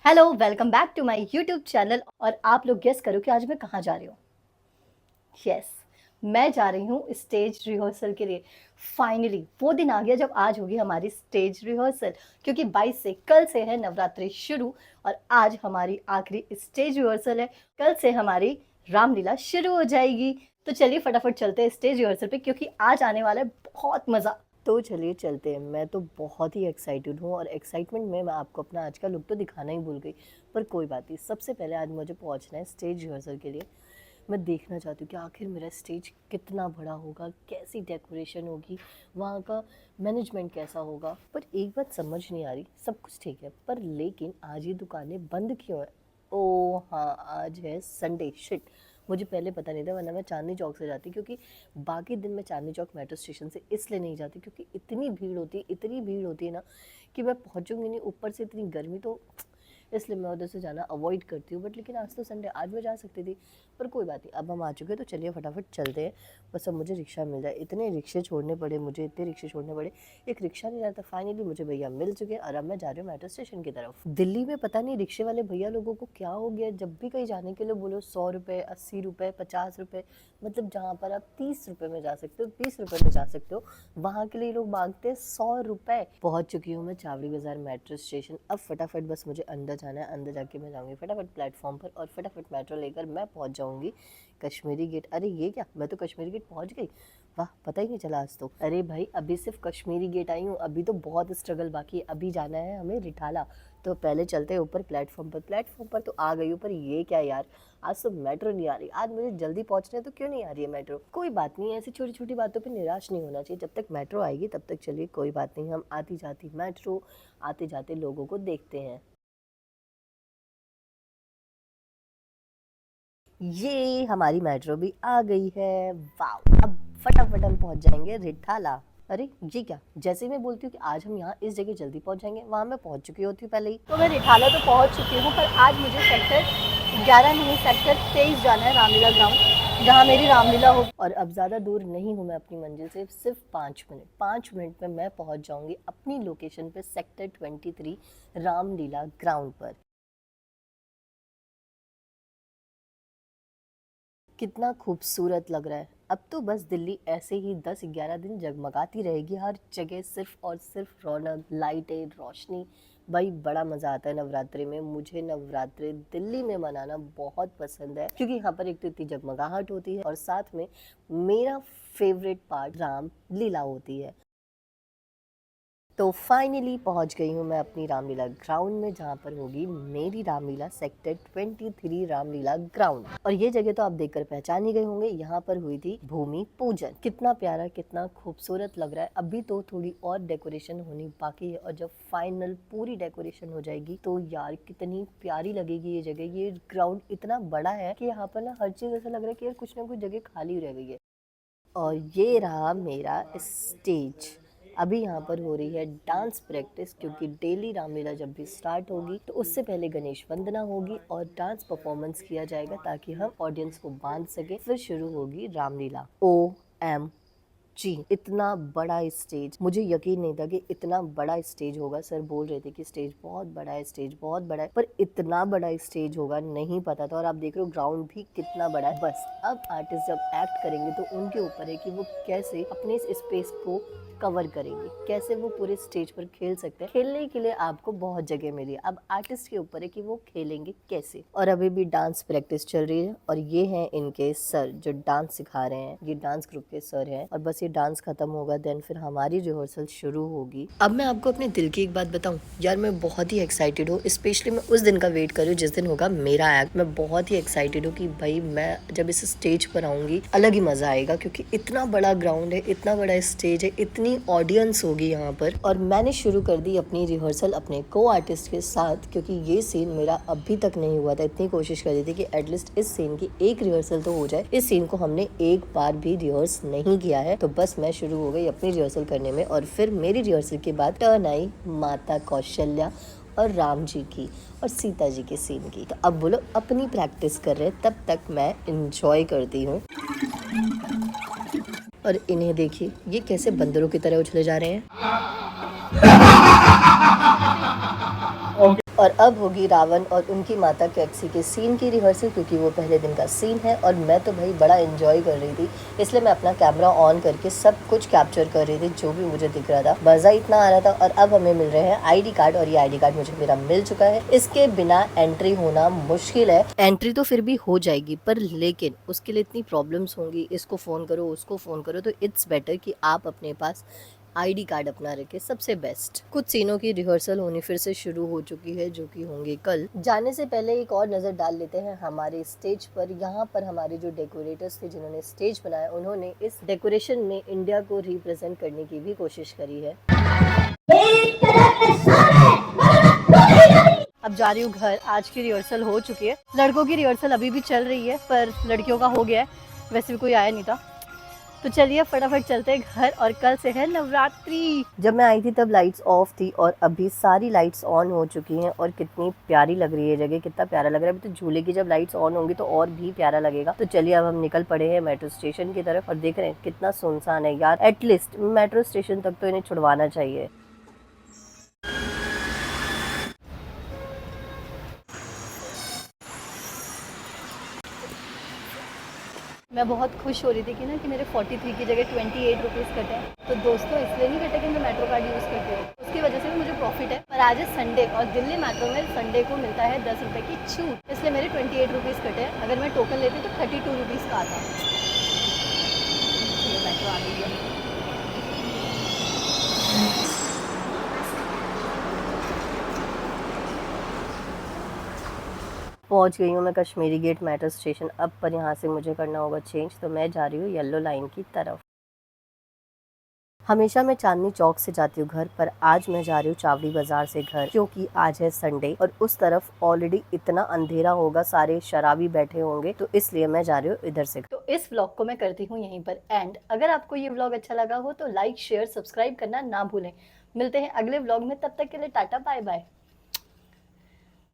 Hello, welcome back to my YouTube channel. और आप लोग गेस करो कि आज मैं कहाँ जा रही हूँ। यस, मैं जा रही हूँ स्टेज रिहर्सल के लिए। फाइनली वो दिन आ गया जब आज होगी हमारी स्टेज रिहर्सल, क्योंकि 22 से कल से है नवरात्रि शुरू और आज हमारी आखिरी स्टेज रिहर्सल है। कल से हमारी रामलीला शुरू हो जाएगी। तो चलिए फटाफट चलते हैं स्टेज रिहर्सल पे, क्योंकि आज आने वाला है बहुत मज़ा। तो चलिए चलते हैं। मैं तो बहुत ही एक्साइटेड हूँ और एक्साइटमेंट में मैं आपको अपना आज का लुक तो दिखाना ही भूल गई। पर कोई बात नहीं, सबसे पहले आज मुझे पहुँचना है स्टेज रिहर्सल के लिए। मैं देखना चाहती हूँ कि आखिर मेरा स्टेज कितना बड़ा होगा, कैसी डेकोरेशन होगी, वहाँ का मैनेजमेंट कैसा होगा। पर एक बात समझ नहीं आ रही, सब कुछ ठीक है पर लेकिन आज ये दुकानें बंद क्यों है? ओ हाँ, आज है संडे। शिट, मुझे पहले पता नहीं था, वरना मैं चांदनी चौक से जाती। क्योंकि बाकी दिन मैं चांदनी चौक मेट्रो स्टेशन से इसलिए नहीं जाती क्योंकि इतनी भीड़ होती है ना कि मैं पहुँचूंगी नहीं। ऊपर से इतनी गर्मी, तो इसलिए मैं उधर से जाना अवॉइड करती हूँ। बट लेकिन आज तो संडे, आज मैं जा सकती थी। पर कोई बात नहीं, अब हम आ चुके हैं तो चलिए फटाफट चलते हैं। बस अब मुझे रिक्शा मिल जाए। इतने रिक्शे छोड़ने पड़े मुझे, इतने रिक्शे छोड़ने पड़े, एक रिक्शा नहीं रहता। फाइनली मुझे भैया मिल चुके हैं और अब मैं जा रही हूँ मेट्रो स्टेशन की तरफ। दिल्ली में पता नहीं रिक्शे वाले भैया लोगों को क्या हो गया, जब भी कहीं जाने के लिए बोलो 100 रुपये, 80 रुपये, 50 रुपये, मतलब जहाँ पर आप 30 रुपये में जा सकते हो, 20 रुपये में जा सकते हो, वहाँ के लिए लोग मांगते हैं 100 रुपये। पहुँच चुकी हूँ मैं चावड़ी बाजार मेट्रो स्टेशन। अब फटाफट बस मुझे अंदर जाना है। अंदर जाके मैं जाऊँगी फटाफट प्लेटफॉर्म पर और फटाफट मेट्रो लेकर मैं पहुँच जाऊँगी कश्मीरी गेट। अरे ये क्या, मैं तो कश्मीरी गेट पहुँच गई। वाह, पता ही नहीं चला आज तो। अरे भाई, अभी सिर्फ कश्मीरी गेट आई हूँ, अभी तो बहुत स्ट्रगल बाकी है। अभी जाना है हमें रिठाला। तो पहले चलते हैं ऊपर प्लेटफॉर्म पर। प्लेटफॉर्म पर तो आ गई हूँ, पर ये क्या यार, आज तो मेट्रो नहीं आ रही। आज मुझे जल्दी पहुँचना है तो क्यों नहीं आ रही है मेट्रो? कोई बात नहीं, ऐसी छोटी छोटी बातों पर निराश नहीं होना चाहिए। जब तक मेट्रो आएगी तब तक चलिए, कोई बात नहीं, हम आती जाती मेट्रो, आते जाते लोगों को देखते हैं। ये हमारी मेट्रो भी आ गई है। वाह, अब फटाफट हम पहुंच जाएंगे रिठाला। अरे ये क्या, जैसे ही मैं बोलती हूँ कि आज हम यहाँ इस जगह जल्दी पहुंच जाएंगे, वहाँ मैं पहुंच चुकी होती हूँ पहले ही। तो मैं रिठाला तो पहुंच चुकी हूँ, पर आज मुझे सेक्टर 11 नहीं, सेक्टर 23 जाना है, रामलीला ग्राउंड, जहाँ मेरी रामलीला हो। और अब ज़्यादा दूर नहीं हूँ मैं अपनी मंजिल से, सिर्फ 5 मिनट में मैं पहुँच जाऊँगी अपनी लोकेशन पे, सेक्टर 23 रामलीला ग्राउंड पर। कितना खूबसूरत लग रहा है। अब तो बस दिल्ली ऐसे ही 10-11 दिन जगमगाती रहेगी, हर जगह सिर्फ और सिर्फ रौनक, लाइटें, रोशनी। भाई बड़ा मज़ा आता है नवरात्रि में। मुझे नवरात्रि दिल्ली में मनाना बहुत पसंद है, क्योंकि यहाँ पर एक तो इतनी जगमगाहट होती है और साथ में मेरा फेवरेट पार्ट राम लीला होती है। तो फाइनली पहुंच गई हूँ मैं अपनी रामलीला ग्राउंड में, जहाँ पर होगी मेरी रामलीला, सेक्टर 23 रामलीला ग्राउंड। और ये जगह तो आप देखकर पहचान ही गए होंगे, यहाँ पर हुई थी भूमि पूजन। कितना प्यारा, कितना खूबसूरत लग रहा है। अभी तो थोड़ी और डेकोरेशन होनी बाकी है और जब फाइनल पूरी डेकोरेशन हो जाएगी तो यार कितनी प्यारी लगेगी ये जगह। ये ग्राउंड इतना बड़ा है कि यहाँ पर ना हर चीज़ ऐसा लग रहा है कि यार कुछ ना कुछ जगह खाली रह गई है। और ये रहा मेरा स्टेज। अभी यहाँ पर हो रही है डांस प्रैक्टिस, क्योंकि डेली रामलीला जब भी स्टार्ट होगी तो उससे पहले गणेश वंदना होगी और डांस परफॉर्मेंस किया जाएगा, ताकि हम ऑडियंस को बांध सके। फिर शुरू होगी रामलीला। OMG, इतना बड़ा स्टेज, मुझे यकीन नहीं था कि इतना बड़ा स्टेज होगा। सर बोल रहे थे कि स्टेज बहुत बड़ा है, स्टेज बहुत बड़ा है, पर इतना बड़ा स्टेज होगा नहीं पता था। और आप देख रहे हो ग्राउंड भी कितना बड़ा है। बस अब आर्टिस्ट जब एक्ट करेंगे तो उनके ऊपर है कि वो कैसे अपने इस स्पेस को कवर करेंगे, कैसे वो पूरे स्टेज पर खेल सकते हैं। खेलने के लिए आपको बहुत जगह मिली है, अब आर्टिस्ट के ऊपर है कि वो खेलेंगे कैसे। और अभी भी डांस प्रैक्टिस चल रही है और ये हैं इनके सर जो डांस सिखा रहे हैं। ये डांस ग्रुप के सर हैं और बस ये डांस खत्म होगा देन फिर हमारी रिहर्सल शुरू होगी। अब मैं आपको अपने दिल की एक बात बताऊं, यार मैं बहुत ही एक्साइटेड हूँ। स्पेशली मैं उस दिन का वेट कर रही हूँ जिस दिन होगा मेरा एक्ट। मैं बहुत ही एक्साइटेड हूँ कि भाई मैं जब इस स्टेज पर आऊंगी अलग ही मजा आएगा, क्योंकि इतना बड़ा ग्राउंड है, इतना बड़ा स्टेज है, इतनी ऑडियंस होगी यहाँ पर। और मैंने शुरू कर दी अपनी रिहर्सल अपने को आर्टिस्ट के साथ, क्योंकि ये सीन मेरा अभी तक नहीं हुआ था। इतनी कोशिश कर रही थी कि एटलीस्ट इस सीन की एक रिहर्सल तो हो जाए। इस सीन को हमने एक बार भी रिहर्स नहीं किया है, तो बस मैं शुरू हो गई अपनी रिहर्सल करने में। और फिर मेरी रिहर्सल के बाद टर्न आई माता कौशल्या और राम जी की और सीता जी के सीन की। तो अब बोलो अपनी प्रैक्टिस कर रहे, तब तक मैं इंजॉय करती हूँ। और इन्हें देखिए, ये कैसे बंदरों की तरह उछले जा रहे हैं। और अब होगी रावण और उनकी माता कैक्सी के सीन की रिहर्सल, क्योंकि वो पहले दिन का सीन है और मैं तो भाई बड़ा एंजॉय कर रही थी, इसलिए मैं अपना कैमरा ऑन करके सब कुछ कैप्चर कर रही थी जो भी मुझे दिख रहा था। मजा इतना आ रहा था। और अब हमें मिल रहे हैं आईडी कार्ड, और ये आईडी कार्ड मुझे मेरा मिल चुका है। इसके बिना एंट्री होना मुश्किल है। एंट्री तो फिर भी हो जाएगी, पर लेकिन उसके लिए इतनी प्रॉब्लम्स होंगी, इसको फ़ोन करो उसको फ़ोन करो, तो इट्स बेटर कि आप अपने पास आईडी कार्ड अपना रखे, सबसे बेस्ट। कुछ सीनों की रिहर्सल होनी फिर से शुरू हो चुकी है, जो कि होंगे कल। जाने से पहले एक और नज़र डाल लेते हैं हमारे स्टेज पर। यहाँ पर हमारे जो डेकोरेटर्स थे जिन्होंने स्टेज बनाया, उन्होंने इस डेकोरेशन में इंडिया को रिप्रेजेंट करने की भी कोशिश करी है। अब जा रही हूँ घर। आज की रिहर्सल हो चुकी है, लड़कों की रिहर्सल अभी भी चल रही है, पर लड़कियों का हो गया है। वैसे भी कोई आया नहीं था, तो चलिए फटाफट चलते हैं घर। और कल से है नवरात्रि। जब मैं आई थी तब लाइट्स ऑफ थी और अभी सारी लाइट्स ऑन हो चुकी हैं और कितनी प्यारी लग रही है जगह, कितना प्यारा लग रहा है। अभी तो झूले की जब लाइट्स ऑन होंगी तो और भी प्यारा लगेगा। तो चलिए अब हम निकल पड़े हैं मेट्रो स्टेशन की तरफ और देख रहे हैं कितना सुनसान है यार। एटलीस्ट मेट्रो स्टेशन तक तो इन्हें छुड़वाना चाहिए। मैं बहुत खुश हो रही थी कि ना कि मेरे 43 की जगह 28 रुपीज़ कटे हैं। तो दोस्तों इसलिए नहीं कटे कि मैं मेट्रो कार्ड यूज़ करती हूँ, उसकी वजह से भी मुझे प्रॉफिट है। पर आज है संडे और दिल्ली मेट्रो में संडे को मिलता है 10 रुपये की छूट, इसलिए मेरे 28 रुपीज़ कटे हैं। अगर मैं टोकन लेती तो 32 रुपीज़ का आता। मेट्रो आ गई है। पहुंच गई हूँ मैं कश्मीरी गेट मेट्रो स्टेशन। अब पर यहाँ से मुझे करना होगा चेंज, तो मैं जा रही हूँ येलो लाइन की तरफ। हमेशा मैं चांदनी चौक से जाती हूँ घर, पर आज मैं जा रही हूँ चावड़ी बाजार से घर, क्योंकि आज है संडे और उस तरफ ऑलरेडी इतना अंधेरा होगा, सारे शराबी बैठे होंगे, तो इसलिए मैं जा रही हूँ इधर से। तो इस व्लॉग को मैं करती हूँ यहीं पर एंड। अगर आपको ये व्लॉग अच्छा लगा हो तो लाइक शेयर सब्सक्राइब करना ना भूलें। मिलते हैं अगले व्लॉग में, तब तक के लिए टाटा बाय बाय।